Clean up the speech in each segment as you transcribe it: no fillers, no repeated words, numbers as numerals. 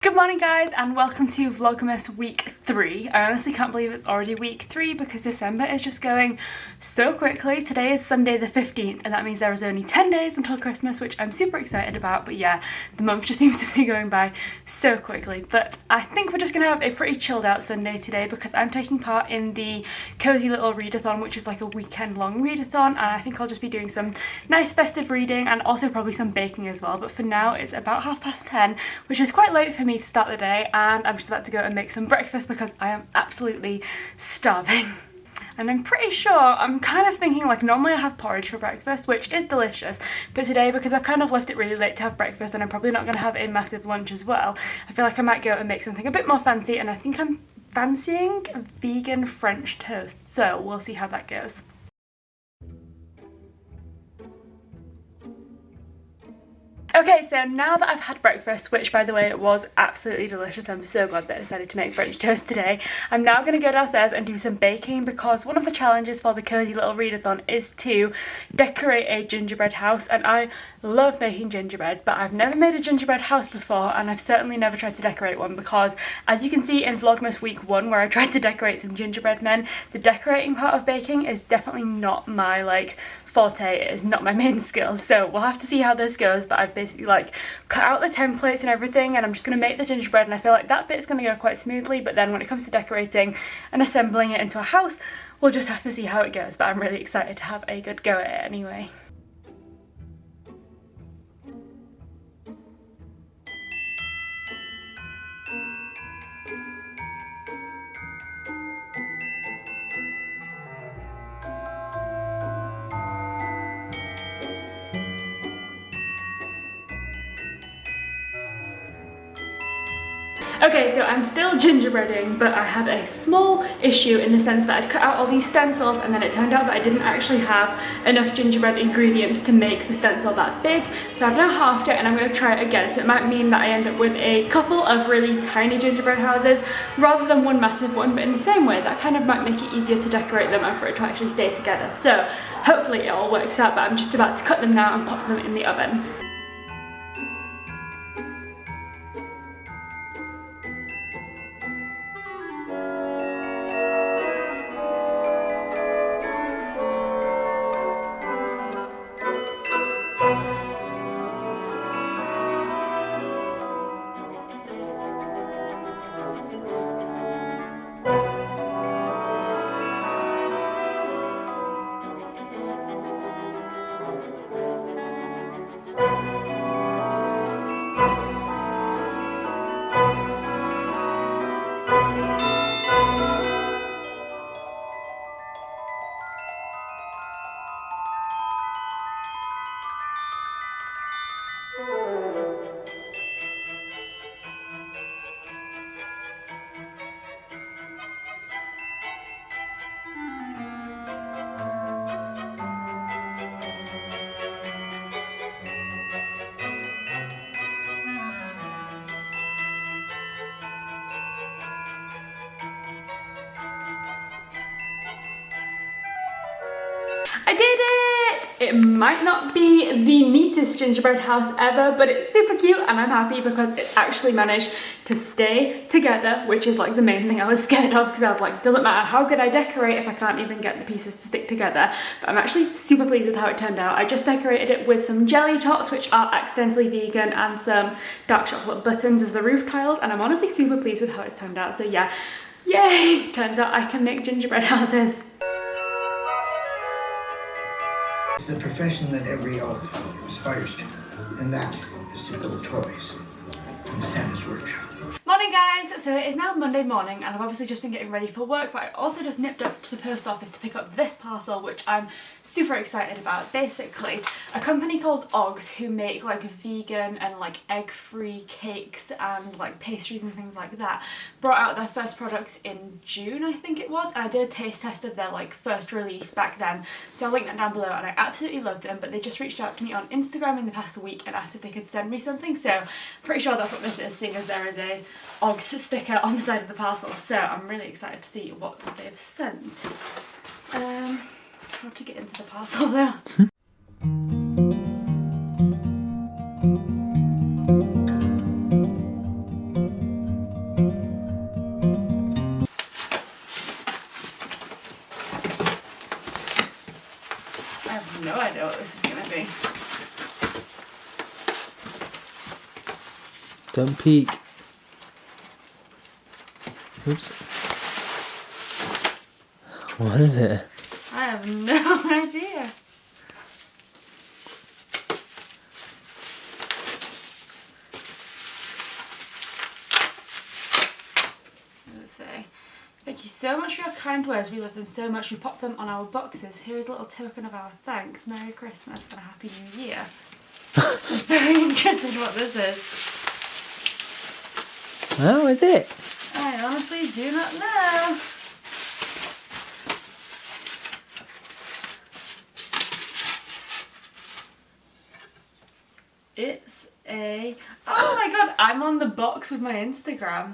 Good morning guys and welcome to Vlogmas week 3. I honestly can't believe it's already week 3 because December is just going so quickly. Today is Sunday the 15th and that means there is only 10 days until Christmas, which I'm super excited about, but yeah, the month just seems to be going by so quickly. But I think we're just going to have a pretty chilled out Sunday today because I'm taking part in the Cosy Little Readathon, which is like a weekend long readathon, and I think I'll just be doing some nice festive reading and also probably some baking as well. But for now it's about 10:30, which is quite late for me to start the day, and I'm just about to go and make some breakfast because I am absolutely starving. And I'm pretty sure, I'm kind of thinking like normally I have porridge for breakfast, which is delicious, but today because I've kind of left it really late to have breakfast and I'm probably not going to have a massive lunch as well, I feel like I might go and make something a bit more fancy, and I think I'm fancying vegan French toast, so we'll see how that goes. Okay, so now that I've had breakfast, which by the way it was absolutely delicious, I'm so glad that I decided to make French toast today, I'm now going to go downstairs and do some baking because one of the challenges for the Cosy Little Readathon is to decorate a gingerbread house, and I love making gingerbread, but I've never made a gingerbread house before, and I've certainly never tried to decorate one because, as you can see in Vlogmas week 1 where I tried to decorate some gingerbread men, the decorating part of baking is definitely not my forte, it is not my main skill, so we'll have to see how this goes. But I've basically cut out the templates and everything, and I'm just going to make the gingerbread, and I feel like that bit's going to go quite smoothly, but then when it comes to decorating and assembling it into a house, we'll just have to see how it goes. But I'm really excited to have a good go at it anyway. Okay, so I'm still gingerbreading, but I had a small issue in the sense that I'd cut out all these stencils and then it turned out that I didn't actually have enough gingerbread ingredients to make the stencil that big. So I've now halved it and I'm going to try it again. So it might mean that I end up with a couple of really tiny gingerbread houses rather than one massive one, but in the same way that kind of might make it easier to decorate them and for it to actually stay together. So hopefully it all works out, but I'm just about to cut them now and pop them in the oven. I did it! It might not be the neatest gingerbread house ever, but it's super cute and I'm happy because it's actually managed to stay together, which is like the main thing I was scared of, because I was like, doesn't matter how good I decorate if I can't even get the pieces to stick together. But I'm actually super pleased with how it turned out. I just decorated it with some jelly tots, which are accidentally vegan, and some dark chocolate buttons as the roof tiles, and I'm honestly super pleased with how it's turned out. So yeah, yay! Turns out I can make gingerbread houses. It's a profession that every elf aspires to, and that is to build toys in Santa's workshop. Morning guys! So it is now Monday morning and I've obviously just been getting ready for work, but I also just nipped up to the post office to pick up this parcel, which I'm super excited about. Basically, a company called Oggs, who make vegan and egg-free cakes and pastries and things like that, brought out their first products in June, I think it was, and I did a taste test of their first release back then, so I'll link that down below, and I absolutely loved them. But they just reached out to me on Instagram in the past week and asked if they could send me something, so pretty sure that's what this is, seeing as there is a Oggs sticker on the side of the parcel, so I'm really excited to see what they've sent. How to get into the parcel there? Don't peek. Oops. What is it? I have no idea. Let's see. Thank you so much for your kind words. We love them so much. We pop them on our boxes. Here is a little token of our thanks. Merry Christmas and a Happy New Year. I'm very interested in what this is. Oh, is it? I honestly do not know. It's a... Oh my god, I'm on the box with my Instagram.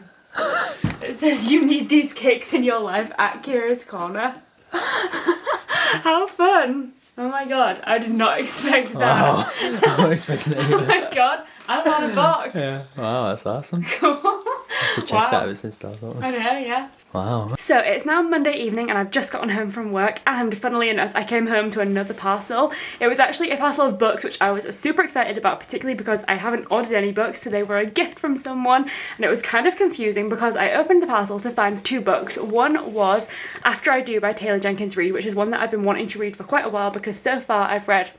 It says you need these cakes in your life at Kira's Corner. How fun! Oh my god, I did not expect that. Wow. I wasn't expecting that Oh either. my god, I'm on a box. Yeah. Wow, that's awesome. Cool. To check that if it's installed, don't we? I know, yeah. Wow. So it's now Monday evening and I've just gotten home from work, and funnily enough I came home to another parcel. It was actually a parcel of books, which I was super excited about, particularly because I haven't ordered any books, so they were a gift from someone, and it was kind of confusing because I opened the parcel to find two books. One was After I Do by Taylor Jenkins Reid, which is one that I've been wanting to read for quite a while because so far I've read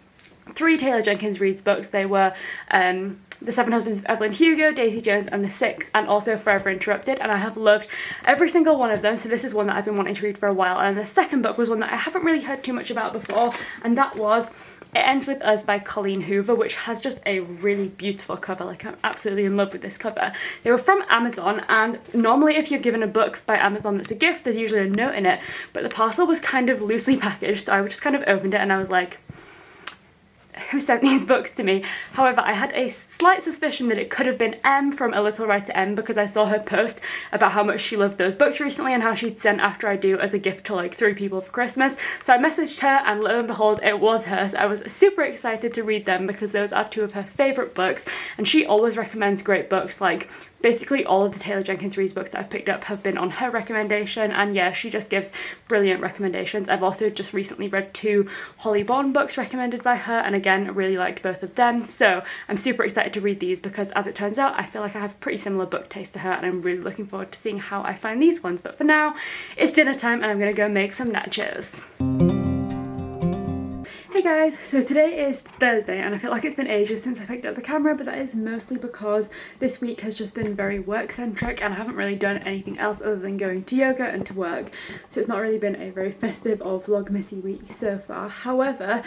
3 Taylor Jenkins Reid's books. They were The Seven Husbands of Evelyn Hugo, Daisy Jones and the Six, and also Forever Interrupted, and I have loved every single one of them, so this is one that I've been wanting to read for a while. And the second book was one that I haven't really heard too much about before, and that was It Ends With Us by Colleen Hoover, which has just a really beautiful cover. Like, I'm absolutely in love with this cover. They were from Amazon, and normally if you're given a book by Amazon that's a gift, there's usually a note in it, but the parcel was kind of loosely packaged, so I just kind of opened it and I was like, who sent these books to me? However, I had a slight suspicion that it could have been M from A Little Writer M, because I saw her post about how much she loved those books recently and how she'd sent After I Do as a gift to like 3 people for Christmas. So I messaged her and lo and behold, it was her. So I was super excited to read them because those are 2 of her favourite books, and she always recommends great books. Like, basically all of the Taylor Jenkins Reid books that I've picked up have been on her recommendation, and yeah, she just gives brilliant recommendations. I've also just recently read 2 Holly Bond books recommended by her, and again, really liked both of them. So I'm super excited to read these because, as it turns out, I feel like I have pretty similar book taste to her, and I'm really looking forward to seeing how I find these ones. But for now, it's dinner time and I'm gonna go make some nachos. Hey guys, so today is Thursday and I feel like it's been ages since I picked up the camera, but that is mostly because this week has just been very work centric and I haven't really done anything else other than going to yoga and to work, so it's not really been a very festive or vlogmasy week so far. However,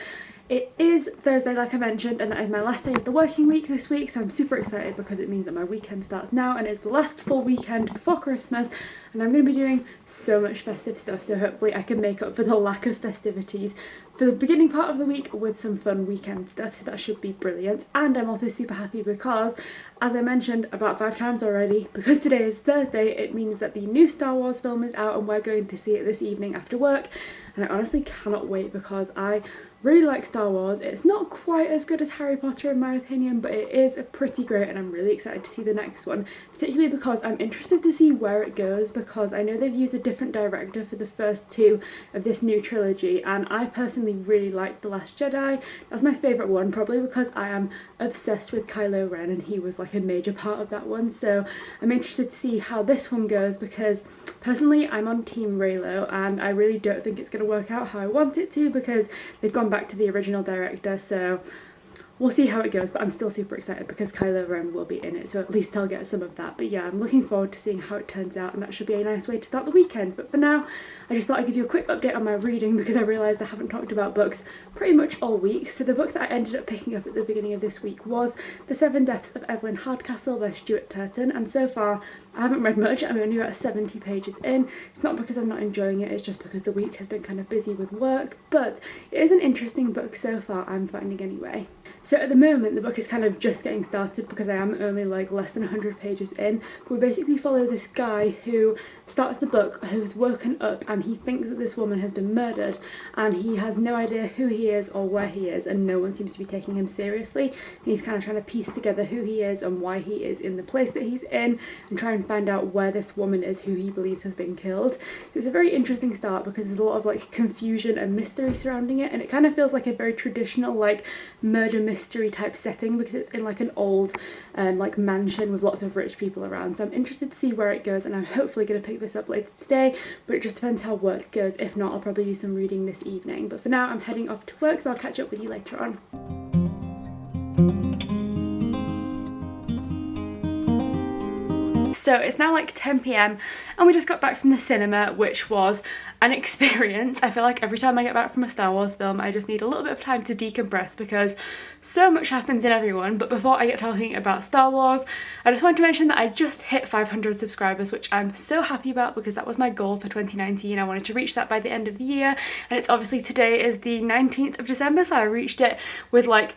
it is Thursday, like I mentioned, and that is my last day of the working week this week, so I'm super excited because it means that my weekend starts now and it's the last full weekend before Christmas, and I'm going to be doing so much festive stuff, so hopefully I can make up for the lack of festivities for the beginning part of the week with some fun weekend stuff, so that should be brilliant. And I'm also super happy because, as I mentioned about 5 times already, because today is Thursday, it means that the new Star Wars film is out and we're going to see it this evening after work, and I honestly cannot wait because I really like Star Wars. It's not quite as good as Harry Potter in my opinion, but it is pretty great and I'm really excited to see the next one, particularly because I'm interested to see where it goes, because I know they've used a different director for the first 2 of this new trilogy, and I personally really liked The Last Jedi. That's my favourite one, probably because I am obsessed with Kylo Ren and he was like a major part of that one, so I'm interested to see how this one goes, because personally I'm on Team Reylo and I really don't think it's going to work out how I want it to, because they've gone back to the original director, so we'll see how it goes, but I'm still super excited because Kylo Ren will be in it, so at least I'll get some of that. But yeah, I'm looking forward to seeing how it turns out, and that should be a nice way to start the weekend. But for now, I just thought I'd give you a quick update on my reading because I realised I haven't talked about books pretty much all week. So the book that I ended up picking up at the beginning of this week was The 7 Deaths of Evelyn Hardcastle by Stuart Turton, and so far I haven't read much. I'm only about 70 pages in. It's not because I'm not enjoying it, it's just because the week has been kind of busy with work, but it is an interesting book so far, I'm finding anyway. So at the moment the book is kind of just getting started because I am only like less than 100 pages in. But we basically follow this guy who starts the book, who's woken up and he thinks that this woman has been murdered, and he has no idea who he is or where he is, and no one seems to be taking him seriously, and he's kind of trying to piece together who he is and why he is in the place that he's in and try and find out where this woman is who he believes has been killed. So it's a very interesting start because there's a lot of like confusion and mystery surrounding it, and it kind of feels like a very traditional like murder mystery mystery type setting because it's in like an old like mansion with lots of rich people around. So I'm interested to see where it goes, and I'm hopefully going to pick this up later today, but it just depends how work goes. If not, I'll probably do some reading this evening. But for now, I'm heading off to work, so I'll catch up with you later on. So it's now like 10 p.m. and we just got back from the cinema, which was an experience. I feel like every time I get back from a Star Wars film, I just need a little bit of time to decompress because so much happens in everyone. But before I get talking about Star Wars, I just want to mention that I just hit 500 subscribers, which I'm so happy about because that was my goal for 2019. I wanted to reach that by the end of the year, and it's obviously today is the 19th of December, so I reached it with like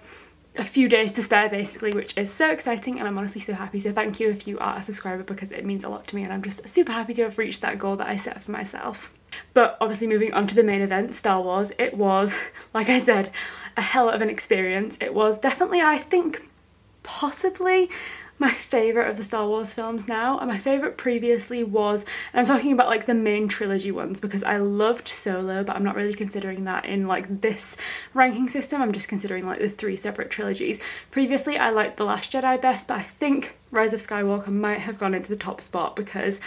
a few days to spare basically, which is so exciting, and I'm honestly so happy. So thank you if you are a subscriber because it means a lot to me, and I'm just super happy to have reached that goal that I set for myself. But obviously moving on to the main event, Star Wars, it was, like I said, a hell of an experience. It was definitely, I think, possibly my favourite of the Star Wars films now, and my favourite previously was, and I'm talking about like the main trilogy ones because I loved Solo, but I'm not really considering that in like this ranking system. I'm just considering like the 3 separate trilogies. Previously I liked The Last Jedi best, but I think Rise of Skywalker might have gone into the top spot because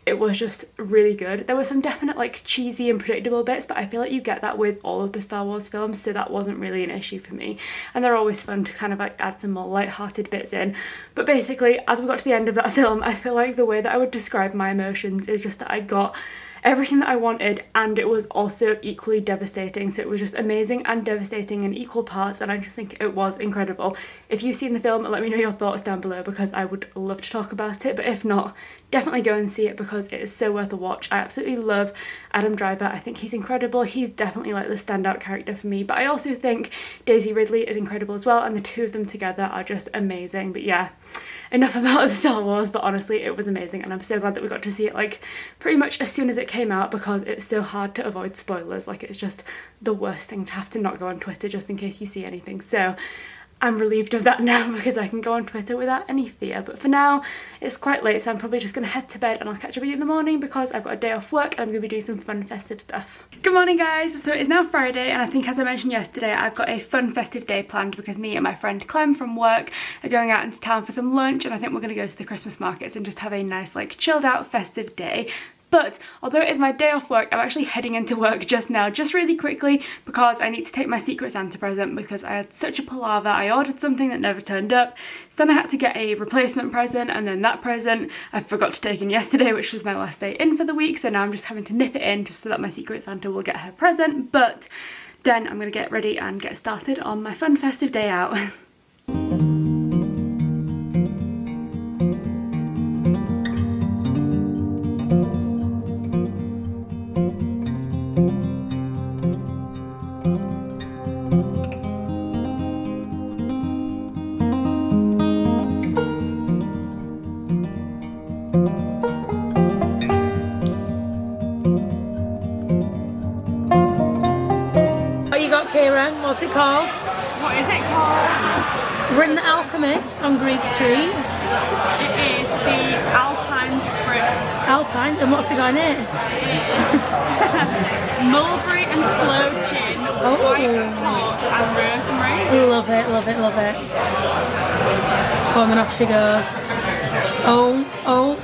it was just really good. There were some definite like cheesy and predictable bits, but I feel like you get that with all of the Star Wars films, so that wasn't really an issue for me. And they're always fun to kind of like add some more light-hearted bits in. But basically, as we got to the end of that film, I feel like the way that I would describe my emotions is just that I got everything that I wanted, and it was also equally devastating. So it was just amazing and devastating in equal parts, and I just think it was incredible. If you've seen the film, let me know your thoughts down below because I would love to talk about it, but if not, definitely go and see it because it is so worth a watch. I absolutely love Adam Driver. I think he's incredible. He's definitely like the standout character for me, but I also think Daisy Ridley is incredible as well, and the two of them together are just amazing. But yeah, enough about Star Wars, but honestly it was amazing, and I'm so glad that we got to see it like pretty much as soon as it came out because it's so hard to avoid spoilers. Like, it's just the worst thing to have to not go on Twitter just in case you see anything. So I'm relieved of that now because I can go on Twitter without any fear. But for now, it's quite late, so I'm probably just going to head to bed and I'll catch up with you in the morning because I've got a day off work and I'm going to be doing some fun festive stuff. Good morning guys! So it is now Friday, and I think as I mentioned yesterday, I've got a fun festive day planned because me and my friend Clem from work are going out into town for some lunch, and I think we're going to go to the Christmas markets and just have a nice like chilled out festive day. But although it is my day off work, I'm actually heading into work just now, just really quickly, because I need to take my Secret Santa present because I had such a palaver. I ordered something that never turned up, so then I had to get a replacement present, and then that present I forgot to take in yesterday, which was my last day in for the week, so now I'm just having to nip it in just so that my Secret Santa will get her present. But then I'm going to get ready and get started on my fun festive day out. What's it called? What is it called? We're in the Alchemist on Greek Street. It is the Alpine Spritz. Alpine? And what's it got in it? Mulberry and sloe gin, white hot and rosemary. Love it, love it, love it. Oh, and then off she goes. Oh.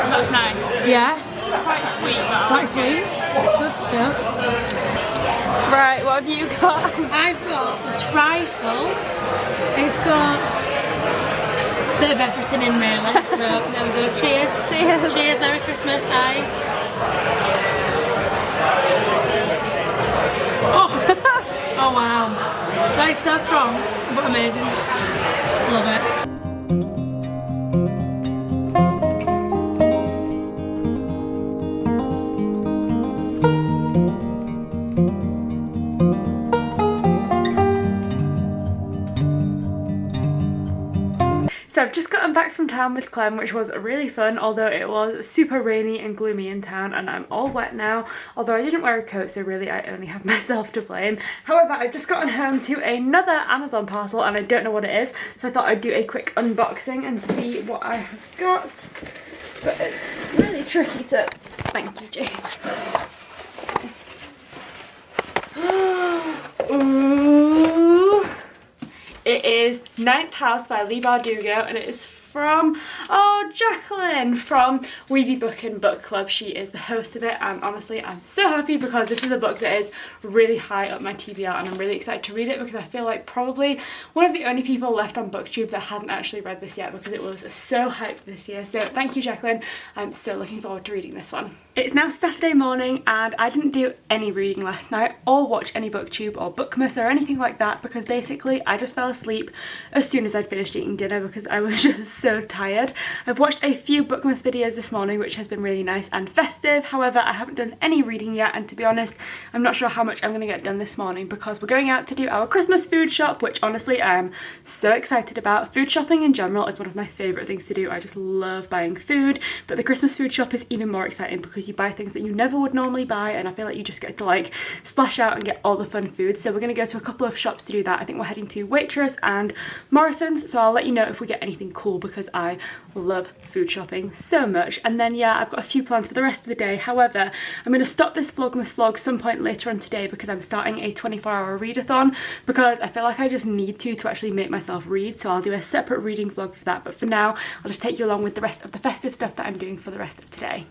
That's nice. Yeah? It's quite sweet. But Quite sweet. Good stuff. Right, what have you got? I've got the trifle. It's got a bit of everything in really. So there we go. Cheers. Cheers. Cheers. Merry Christmas, guys. Oh wow. That is so strong, but amazing. Love it. So I've just gotten back from town with Clem, which was really fun, although it was super rainy and gloomy in town, and I'm all wet now, although I didn't wear a coat, so really I only have myself to blame. However, I've just gotten home to another Amazon parcel and I don't know what it is, so I thought I'd do a quick unboxing and see what I have got. But it's really tricky to... Thank you, James. Ooh. It It is Ninth House by Leigh Bardugo, and it is from, oh, Jacqueline from Weeby Book and Book Club. She is the host of it, and honestly I'm so happy because this is a book that is really high up my TBR, and I'm really excited to read it because I feel like probably one of the only people left on BookTube that hasn't actually read this yet because it was so hyped this year. So thank you, Jacqueline. I'm so looking forward to reading this one. It's now Saturday morning and I didn't do any reading last night or watch any BookTube or Bookmas or anything like that because basically I just fell asleep as soon as I'd finished eating dinner because I was just so tired. I've watched a few Bookmas videos this morning, which has been really nice and festive. However, I haven't done any reading yet, and to be honest, I'm not sure how much I'm going to get done this morning because we're going out to do our Christmas food shop, which honestly I am so excited about. Food shopping in general is one of my favourite things to do. I just love buying food, but the Christmas food shop is even more exciting because you buy things that you never would normally buy, and I feel like you just get to like splash out and get all the fun food. So we're going to go to a couple of shops to do that. I think we're heading to Waitrose and Morrison's, so I'll let you know if we get anything cool because I love food shopping so much. And then yeah, I've got a few plans for the rest of the day. However, I'm going to stop this Vlogmas vlog some point later on today because I'm starting a 24-hour readathon because I feel like I just need to actually make myself read, so I'll do a separate reading vlog for that. But for now, I'll just take you along with the rest of the festive stuff that I'm doing for the rest of today.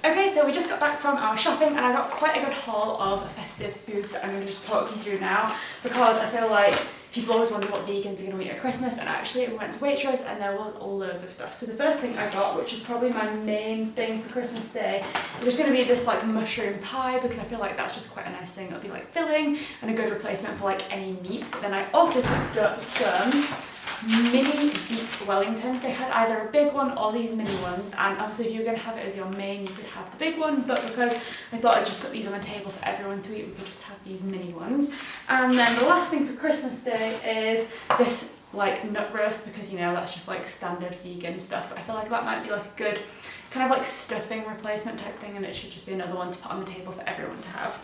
Okay, so we just got back from our shopping and I got quite a good haul of festive foods that I'm going to just talk you through now because I feel like people always wonder what vegans are going to eat at Christmas, and actually we went to Waitrose and there was loads of stuff. So the first thing I got, which is probably my main thing for Christmas Day, is just going to be this like mushroom pie because I feel like that's just quite a nice thing. It'll be like filling and a good replacement for like any meat. But then I also picked up some mini beet Wellingtons. They had either a big one or these mini ones, and obviously if you were going to have it as your main you could have the big one, but because I thought I'd just put these on the table for everyone to eat, we could just have these mini ones. And then the last thing for Christmas Day is this like nut roast because, you know, that's just like standard vegan stuff, but I feel like that might be like a good kind of like stuffing replacement type thing, and it should just be another one to put on the table for everyone to have.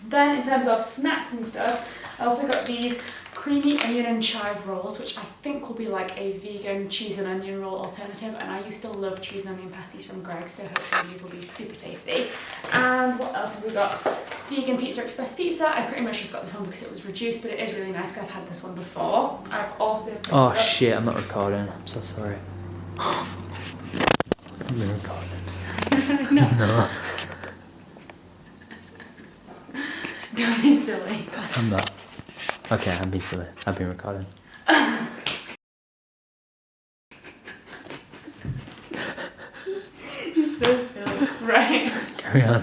Then in terms of snacks and stuff, I also got these creamy onion and chive rolls, which I think will be like a vegan cheese and onion roll alternative, and I used to love cheese and onion pasties from Greg's, so hopefully these will be super tasty. And what else have we got? Vegan Pizza Express pizza. I pretty much just got this one because it was reduced, but it is really nice because I've had this one before. I've also Oh shit, I'm not recording. I'm so sorry. I'm recording. No. Don't be silly. I'm not. Okay, I'm being silly. I've been recording. You're so silly. Right. Carry on.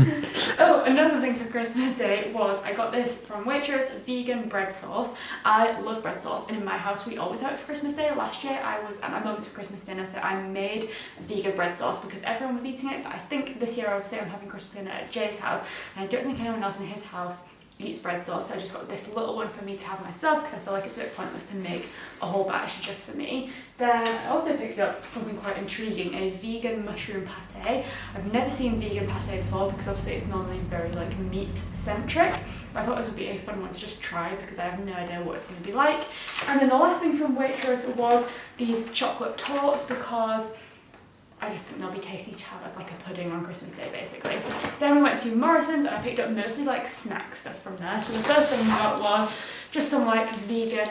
Oh, another thing for Christmas Day was I got this from Waitrose vegan bread sauce. I love bread sauce, and in my house we always have it for Christmas Day. Last year I was at my mum's for Christmas dinner, so I made vegan bread sauce because everyone was eating it, but I think this year obviously I'm having Christmas dinner at Jay's house, and I don't think anyone else in his house eats bread sauce, so I just got this little one for me to have myself because I feel like it's a bit pointless to make a whole batch just for me. Then I also picked up something quite intriguing, a vegan mushroom pate. I've never seen vegan pate before because obviously it's normally very like meat centric, but I thought this would be a fun one to just try because I have no idea what it's going to be like. And then the last thing from Waitrose was these chocolate torts because I just think they'll be tasty to have as like a pudding on Christmas Day basically. Then we went to Morrison's and I picked up mostly like snack stuff from there. So the first thing I got was just some like vegan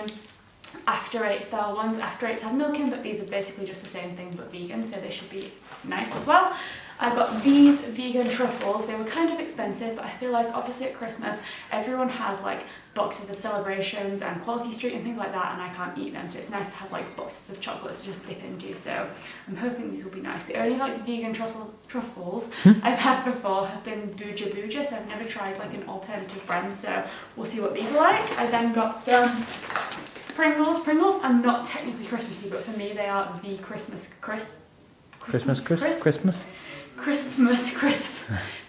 After Eight style ones. After Eights have milk in, but these are basically just the same thing but vegan, so they should be nice as well. I got these vegan truffles. They were kind of expensive, but I feel like obviously at Christmas everyone has like boxes of Celebrations and Quality Street and things like that, and I can't eat them, so it's nice to have like boxes of chocolates to just dip into, so I'm hoping these will be nice. The only like vegan truffles I've had before have been Booja Booja, so I've never tried like an alternative brand, so we'll see what these are like. I then got some Pringles. Pringles are not technically Christmassy, but for me they are the Christmas crisp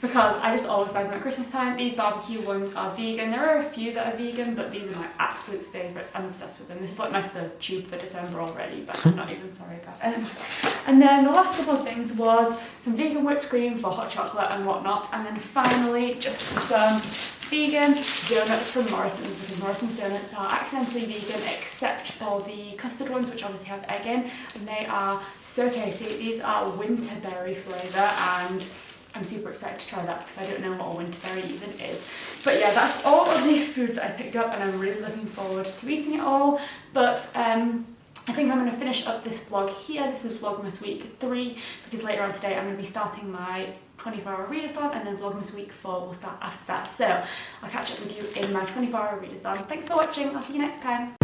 because I just always buy them at Christmas time. These barbecue ones are vegan. There are a few that are vegan, but these are my absolute favourites. I'm obsessed with them. This is like my third tube for December already, but I'm not even sorry about it. And then the last couple of things was some vegan whipped cream for hot chocolate and whatnot, and then finally just some vegan donuts from Morrison's because Morrison's donuts are accidentally vegan except for the custard ones, which obviously have egg in, and they are so tasty. These are winterberry flavour, and I'm super excited to try that because I don't know what a winterberry even is. But yeah, that's all of the food that I picked up and I'm really looking forward to eating it all. But I think I'm going to finish up this vlog here. This is Vlogmas week 3 because later on today I'm going to be starting my 24-hour readathon and then Vlogmas week 4 will start after that. So I'll catch up with you in my 24-hour readathon. Thanks for watching. I'll see you next time.